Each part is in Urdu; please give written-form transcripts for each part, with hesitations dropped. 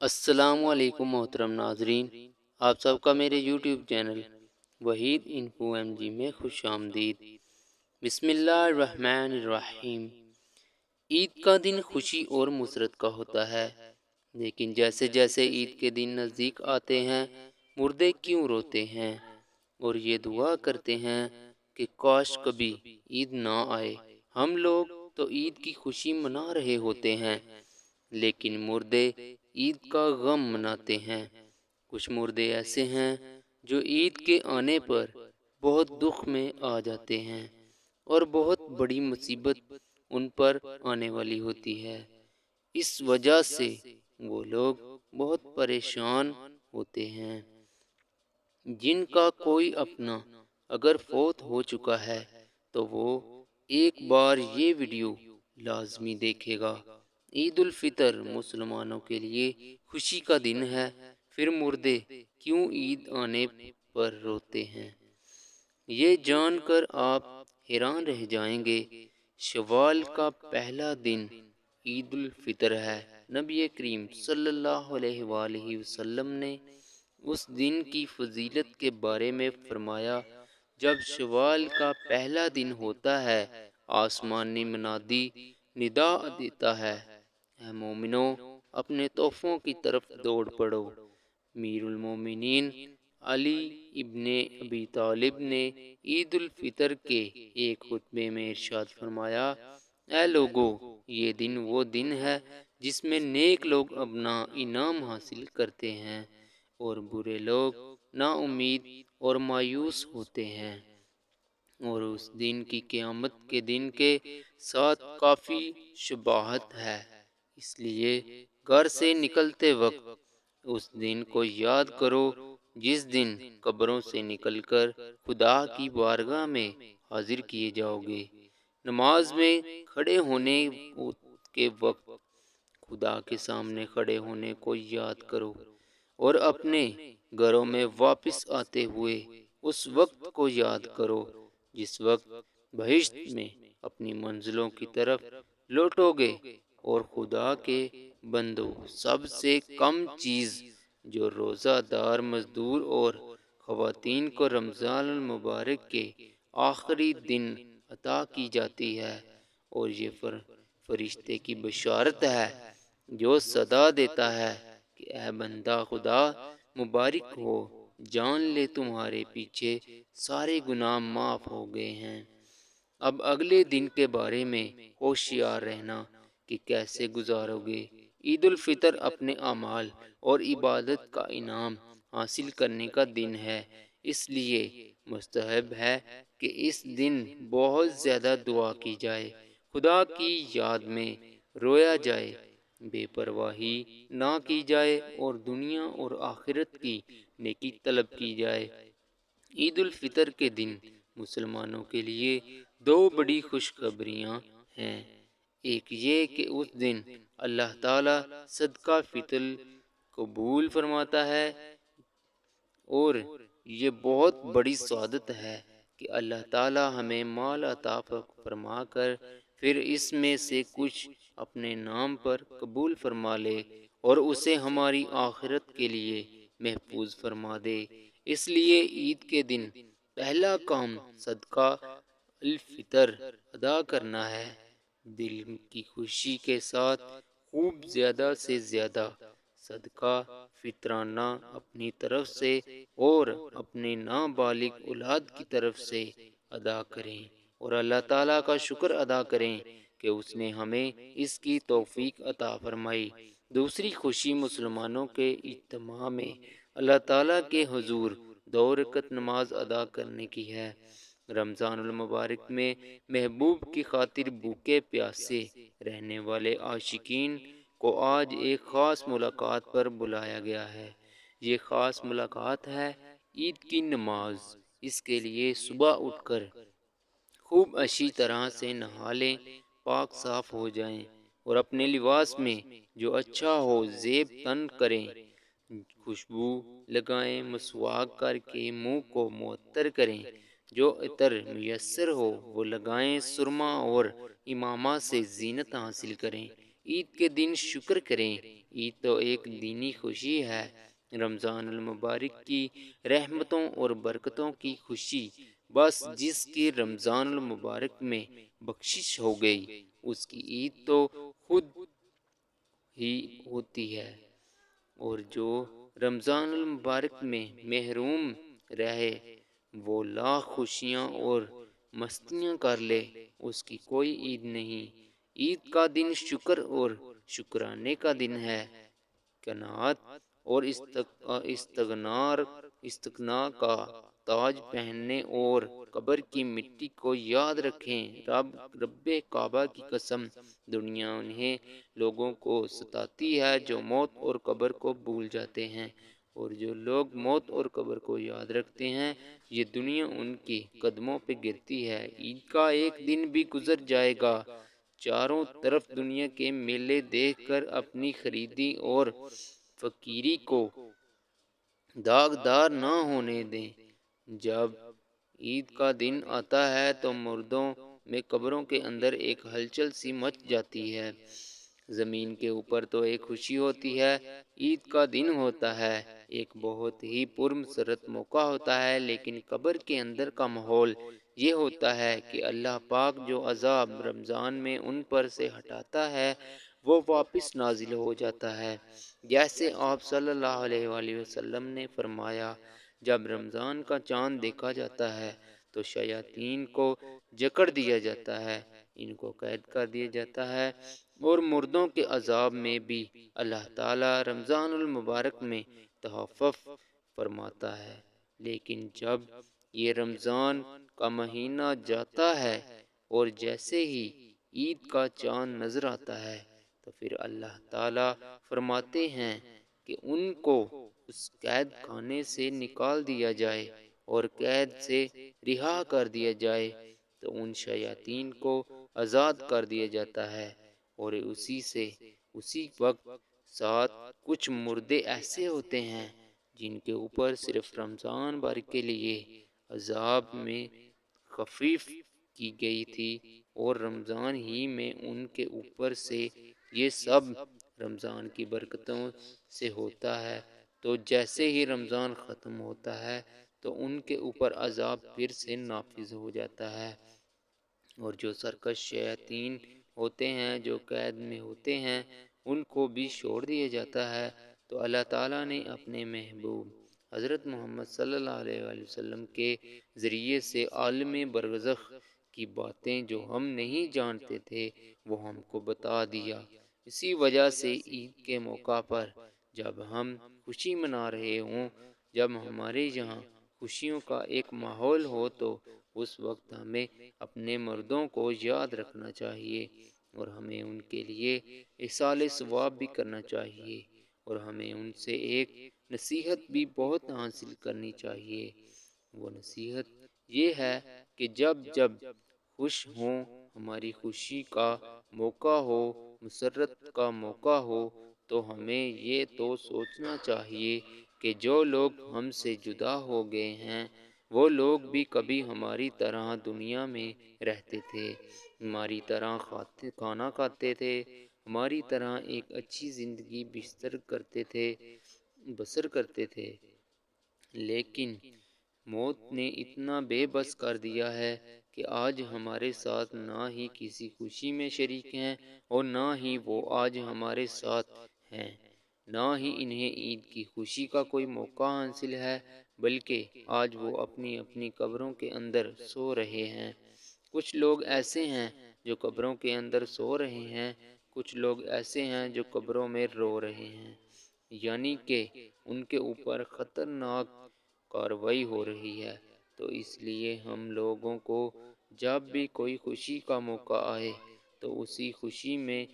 السلام علیکم محترم ناظرین، آپ سب کا میرے YouTube channel Waheed info M G میں خوش آمدید۔ بسم اللہ الرحمن الرحیم۔ عید کا دن خوشی اور مسرت کا ہوتا ہے، لیکن جیسے جیسے عید کے دن نزدیک آتے ہیں مردے کیوں روتے ہیں اور یہ دعا کرتے ہیں کہ کاش کبھی عید نہ آئے۔ ہم لوگ تو عید کی خوشی منا رہے ہوتے ہیں، لیکن مردے عید کا غم مناتے ہیں۔ کچھ مردے ایسے ہیں جو عید کے آنے پر بہت دکھ میں آ جاتے ہیں اور بہت بڑی مصیبت ان پر آنے والی ہوتی ہے۔ اس وجہ سے وہ لوگ بہت پریشان ہوتے ہیں۔ جن کا کوئی اپنا اگر فوت ہو چکا ہے تو وہ ایک بار یہ ویڈیو لازمی دیکھے گا۔ عید الفطر مسلمانوں کے لیے خوشی کا دن ہے، پھر مردے کیوں عید آنے پر روتے ہیں؟ یہ جان کر آپ حیران رہ جائیں گے۔ شوال کا پہلا دن عید الفطر ہے۔ نبی کریم صلی اللہ علیہ وآلہ وسلم نے اس دن کی فضیلت کے بارے میں فرمایا، جب شوال کا پہلا دن ہوتا ہے آسمانی منادی ندا دیتا ہے، اے مومنو اپنے تحفوں کی طرف دوڑ پڑو۔ میر المومنین علی ابن ابی طالب نے عید الفطر کے ایک خطبے میں ارشاد فرمایا، اے لوگو، یہ دن وہ دن ہے جس میں نیک لوگ اپنا انعام حاصل کرتے ہیں اور برے لوگ نا امید اور مایوس ہوتے ہیں، اور اس دن کی قیامت کے دن کے ساتھ کافی شباہت ہے۔ اس لیے گھر سے نکلتے وقت اس دن کو یاد کرو جس دن قبروں سے نکل کر خدا کی بارگاہ میں حاضر کیے جاؤ گے۔ نماز میں کھڑے ہونے کے وقت خدا کے سامنے کھڑے ہونے کو یاد کرو اور اپنے گھروں میں واپس آتے ہوئے اس وقت کو یاد کرو جس وقت بہشت میں اپنی منزلوں کی طرف لوٹو گے، اور خدا کے بندو، سب سے کم چیز جو روزہ دار مزدور اور خواتین کو رمضان المبارک کے آخری دن عطا کی جاتی ہے، اور یہ فرشتے کی بشارت ہے جو صدا دیتا ہے کہ اے بندہ خدا مبارک ہو، جان لے تمہارے پیچھے سارے گناہ معاف ہو گئے ہیں۔ اب اگلے دن کے بارے میں ہوشیار رہنا کہ کیسے گزارو گے۔ عید الفطر اپنے اعمال اور عبادت کا انعام حاصل کرنے کا دن ہے، اس لیے مستحب ہے کہ اس دن بہت زیادہ دعا کی جائے، خدا کی یاد میں رویا جائے، بے پرواہی نہ کی جائے اور دنیا اور آخرت کی نیکی طلب کی جائے۔ عید الفطر کے دن مسلمانوں کے لیے دو بڑی خوشخبریاں ہیں۔ ایک یہ کہ اس دن اللہ تعالی صدقہ فطر قبول فرماتا ہے، اور یہ بہت بڑی سعادت ہے کہ اللہ تعالی ہمیں مال عطا فرما کر پھر اس میں سے کچھ اپنے نام پر قبول فرما لے اور اسے ہماری آخرت کے لیے محفوظ فرما دے۔ اس لیے عید کے دن پہلا کام صدقہ الفطر ادا کرنا ہے۔ دل کی خوشی کے ساتھ خوب زیادہ سے زیادہ صدقہ فطرانہ اپنی طرف سے اور اپنے نابالغ اولاد کی طرف سے ادا کریں، اور اللہ تعالیٰ کا شکر ادا کریں کہ اس نے ہمیں اس کی توفیق عطا فرمائی۔ دوسری خوشی مسلمانوں کے اجتماع میں اللہ تعالیٰ کے حضور 2 رکعت نماز ادا کرنے کی ہے۔ رمضان المبارک میں محبوب کی خاطر بھوکے پیاسے رہنے والے عاشقین کو آج ایک خاص ملاقات پر بلایا گیا ہے۔ یہ خاص ملاقات ہے عید کی نماز۔ اس کے لیے صبح اٹھ کر خوب اچھی طرح سے نہا لیں، پاک صاف ہو جائیں اور اپنے لباس میں جو اچھا ہو زیب تن کریں، خوشبو لگائیں، مسواک کر کے منہ کو معطر کریں، جو عطر میسر ہو وہ لگائیں، سرما اور امامہ سے زینت حاصل کریں، عید کے دن شکر کریں، عید تو ایک دینی خوشی ہے، رمضان المبارک کی رحمتوں اور برکتوں کی خوشی۔ بس جس کی رمضان المبارک میں بخشش ہو گئی اس کی عید تو خود ہی ہوتی ہے، اور جو رمضان المبارک میں محروم رہے وہ لاکھ خوشیاں اور مستیاں کر لے، اس کی کوئی عید نہیں۔ عید کا دن شکر اور شکرانے کا دن ہے، قناعت اور استغنا کا تاج پہننے اور قبر کی مٹی کو یاد رکھیں۔ رب کعبہ کی قسم، دنیا انہیں لوگوں کو ستاتی ہے جو موت اور قبر کو بھول جاتے ہیں، اور جو لوگ موت اور قبر کو یاد رکھتے ہیں یہ دنیا ان کی قدموں پہ گرتی ہے۔ عید کا ایک دن بھی گزر جائے گا، چاروں طرف دنیا کے میلے دیکھ کر اپنی خریدی اور فقیری کو داغدار نہ ہونے دیں۔ جب عید کا دن آتا ہے تو مردوں میں قبروں کے اندر ایک ہلچل سی مچ جاتی ہے، زمین کے اوپر تو ایک خوشی ہوتی ہے۔ عید کا دن ہوتا ہے ایک بہت ہی پرمسرت موقع ہوتا ہے، لیکن قبر کے اندر کا ماحول یہ ہوتا ہے کہ اللہ پاک جو عذاب رمضان میں ان پر سے ہٹاتا ہے وہ واپس نازل ہو جاتا ہے۔ جیسے آپ صلی اللہ علیہ وآلہ وسلم نے فرمایا، جب رمضان کا چاند دیکھا جاتا ہے تو شیاطین کو جکڑ دیا جاتا ہے، ان کو قید کر دیا جاتا ہے، اور مردوں کے عذاب میں بھی اللہ تعالی رمضان المبارک میں تخفف فرماتا ہے۔ لیکن جب یہ رمضان کا مہینہ جاتا ہے اور جیسے ہی عید کا چاند نظر آتا ہے تو پھر اللہ تعالی فرماتے ہیں کہ ان کو اس قید خانے سے نکال دیا جائے اور قید سے رہا کر دیا جائے، تو ان شیاطین کو آزاد کر دیا جاتا ہے، اور اسی وقت ساتھ کچھ مردے ایسے ہوتے ہیں جن کے اوپر صرف رمضان بھر کے لیے عذاب میں خفیف کی گئی تھی، اور رمضان ہی میں ان کے اوپر سے یہ سب رمضان کی برکتوں سے ہوتا ہے، تو جیسے ہی رمضان ختم ہوتا ہے تو ان کے اوپر عذاب پھر سے نافذ ہو جاتا ہے، اور جو سرکش شیاطین ہوتے ہیں جو قید میں ہوتے ہیں ان کو بھی چھوڑ دیا جاتا ہے۔ تو اللہ تعالیٰ نے اپنے محبوب حضرت محمد صلی اللہ علیہ وآلہ وسلم کے ذریعے سے عالم برزخ کی باتیں جو ہم نہیں جانتے تھے وہ ہم کو بتا دیا۔ اسی وجہ سے عید کے موقع پر جب ہم خوشی منا رہے ہوں، جب ہمارے یہاں خوشیوں کا ایک ماحول ہو، تو اس وقت ہمیں اپنے مردوں کو یاد رکھنا چاہیے، اور ہمیں ان کے لیے ایصال ثواب بھی کرنا چاہیے، اور ہمیں ان سے ایک نصیحت بھی بہت حاصل کرنی چاہیے۔ وہ نصیحت یہ ہے کہ جب جب خوش ہوں، ہماری خوشی کا موقع ہو، مسرت کا موقع ہو، تو ہمیں یہ تو سوچنا چاہیے کہ جو لوگ ہم سے جدا ہو گئے ہیں وہ لوگ بھی کبھی ہماری طرح دنیا میں رہتے تھے، ہماری طرح کھانا کھاتے تھے، ہماری طرح ایک اچھی زندگی بسر کرتے تھے، لیکن موت نے اتنا بے بس کر دیا ہے کہ آج ہمارے ساتھ نہ ہی کسی خوشی میں شریک ہیں اور نہ ہی وہ آج ہمارے ساتھ ہیں، نہ ہی انہیں عید کی خوشی کا کوئی موقع حاصل ہے، بلکہ آج وہ اپنی اپنی قبروں کے اندر سو رہے ہیں۔ کچھ لوگ ایسے ہیں جو قبروں کے اندر سو رہے ہیں، کچھ لوگ ایسے ہیں جو قبروں میں رو رہے ہیں، یعنی کہ ان کے اوپر خطرناک کارروائی ہو رہی ہے۔ تو اس لیے ہم لوگوں کو جب بھی کوئی خوشی کا موقع آئے تو اسی خوشی میں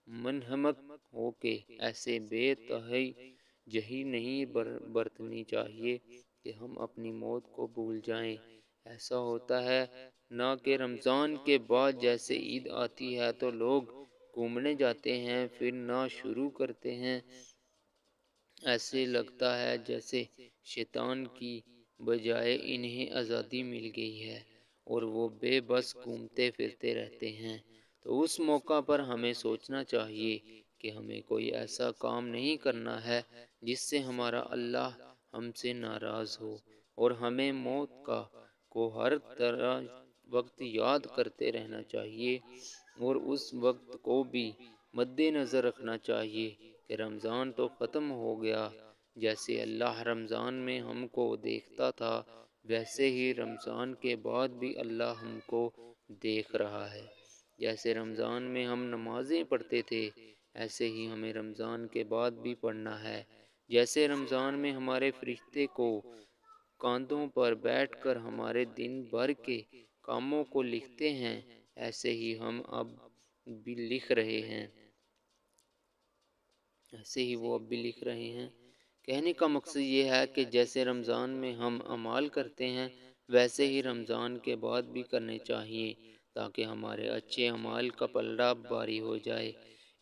منہمک ہو کے ایسے بے تہی نہیں برتنی چاہیے کہ ہم اپنی موت کو بھول جائیں۔ ایسا ہوتا ہے نہ کہ رمضان کے بعد جیسے عید آتی ہے تو لوگ گھومنے جاتے ہیں، پھر نہ شروع کرتے ہیں، ایسے لگتا ہے جیسے شیطان کی بجائے انہیں آزادی مل گئی ہے اور وہ بے بس گھومتے پھرتے رہتے ہیں۔ تو اس موقع پر ہمیں سوچنا چاہیے کہ ہمیں کوئی ایسا کام نہیں کرنا ہے جس سے ہمارا اللہ ہم سے ناراض ہو، اور ہمیں موت کو ہر طرح وقت یاد کرتے رہنا چاہیے، اور اس وقت کو بھی مد نظر رکھنا چاہیے کہ رمضان تو ختم ہو گیا، جیسے اللہ رمضان میں ہم کو دیکھتا تھا ویسے ہی رمضان کے بعد بھی اللہ ہم کو دیکھ رہا ہے۔ جیسے رمضان میں ہم نمازیں پڑھتے تھے ایسے ہی ہمیں رمضان کے بعد بھی پڑھنا ہے۔ جیسے رمضان میں ہمارے فرشتے کو کاندھوں پر بیٹھ کر ہمارے دن بھر کے کاموں کو لکھتے ہیں، ایسے ہی ہم اب بھی لکھ رہے ہیں، کہنے کا مقصد یہ ہے کہ جیسے رمضان میں ہم اعمال کرتے ہیں ویسے ہی رمضان کے بعد بھی کرنے چاہیے، تاکہ ہمارے اچھے اعمال کا پلڑا بھاری ہو جائے۔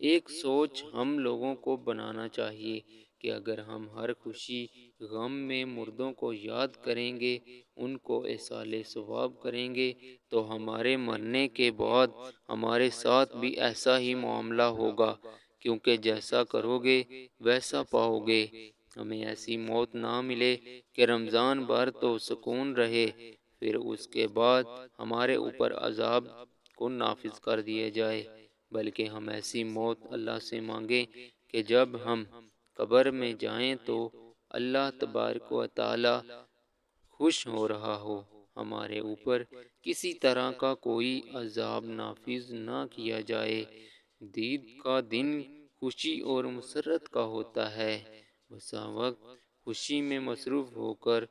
ایک سوچ ہم لوگوں کو بنانا چاہیے کہ اگر ہم ہر خوشی غم میں مردوں کو یاد کریں گے، ان کو ایصال ثواب کریں گے، تو ہمارے مرنے کے بعد ہمارے ساتھ بھی ایسا ہی معاملہ ہوگا، کیونکہ جیسا کرو گے ویسا پاؤ گے۔ ہمیں ایسی موت نہ ملے کہ رمضان بھر تو سکون رہے، پھر اس کے بعد ہمارے اوپر عذاب کو نافذ کر دیا جائے، بلکہ ہم ایسی موت اللہ سے مانگیں کہ جب ہم قبر میں جائیں تو اللہ تبارک و تعالی خوش ہو رہا ہو، ہمارے اوپر کسی طرح کا کوئی عذاب نافذ نہ کیا جائے۔ عید کا دن خوشی اور مسرت کا ہوتا ہے، بسا وقت خوشی میں مصروف ہو کر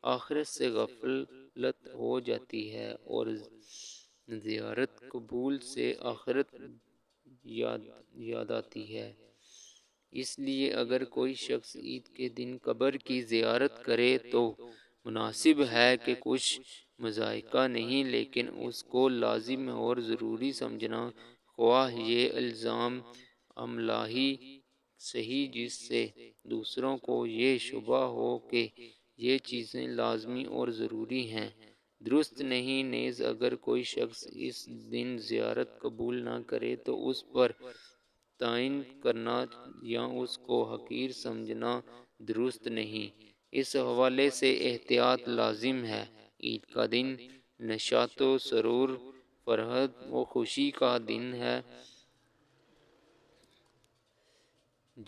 آخرت سے غفلت ہو جاتی ہے، اور زیارت قبول سے آخرت یاد آتی ہے۔ اس لیے اگر کوئی شخص عید کے دن قبر کی زیارت کرے تو مناسب ہے کہ کچھ مضائقہ نہیں، لیکن اس کو لازم اور ضروری سمجھنا، خواہ یہ الزام عملہ ہی صحیح جس سے دوسروں کو یہ شبہ ہو کہ یہ چیزیں لازمی اور ضروری ہیں، درست نہیں۔ نیز اگر کوئی شخص اس دن زیارت قبول نہ کرے تو اس پر تعین کرنا یا اس کو حقیر سمجھنا درست نہیں۔ اس حوالے سے احتیاط لازم ہے۔ عید کا دن نشاط و سرور، فرحت و خوشی کا دن ہے،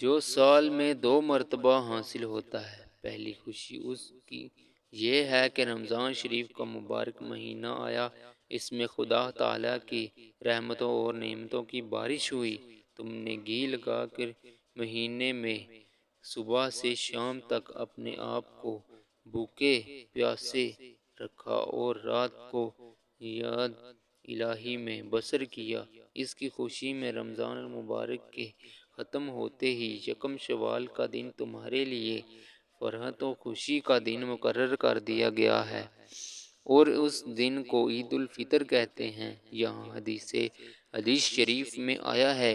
جو سال میں 2 مرتبہ حاصل ہوتا ہے۔ پہلی خوشی اس کی یہ ہے کہ رمضان شریف کا مبارک مہینہ آیا، اس میں خدا تعالی کی رحمتوں اور نعمتوں کی بارش ہوئی۔ تم نے گھی لگا کر مہینے میں صبح سے شام تک اپنے آپ کو بھوکے پیاسے رکھا اور رات کو یاد الہی میں بسر کیا۔ اس کی خوشی میں رمضان المبارک کے ختم ہوتے ہی یکم شوال کا دن تمہارے لیے فرحت و خوشی کا دن مقرر کر دیا گیا ہے، اور اس دن کو عید الفطر کہتے ہیں۔ یہاں حدیث شریف میں آیا ہے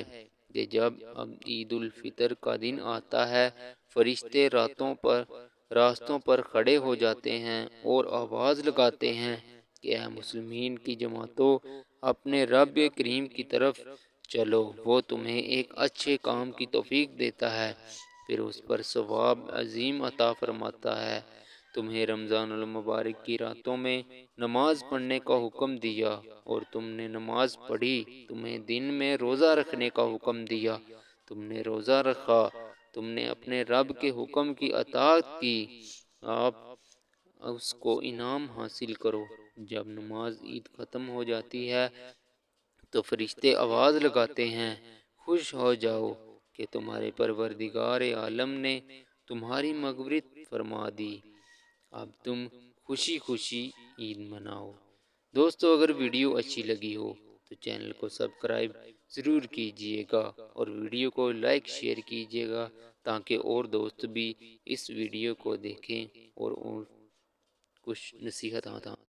کہ جب اب عید الفطر کا دن آتا ہے، فرشتے راستوں پر کھڑے ہو جاتے ہیں اور آواز لگاتے ہیں کہ اے مسلمین کی جماعتوں، اپنے رب کریم کی طرف چلو، وہ تمہیں ایک اچھے کام کی توفیق دیتا ہے، پھر اس پر ثواب عظیم عطا فرماتا ہے۔ تمہیں رمضان المبارک کی راتوں میں نماز پڑھنے کا حکم دیا اور تم نے نماز پڑھی، تمہیں دن میں روزہ رکھنے کا حکم دیا، تم نے روزہ رکھا، تم نے اپنے رب کے حکم کی اطاعت کی، آپ اس کو انعام حاصل کرو۔ جب نماز عید ختم ہو جاتی ہے تو فرشتے آواز لگاتے ہیں، خوش ہو جاؤ کہ تمہارے پروردگار عالم نے تمہاری مغفرت فرما دی، اب تم خوشی خوشی عید مناؤ۔ دوستو، اگر ویڈیو اچھی لگی ہو تو چینل کو سبسکرائب ضرور کیجئے گا اور ویڈیو کو لائک شیئر کیجئے گا، تاکہ اور دوست بھی اس ویڈیو کو دیکھیں اور کچھ نصیحت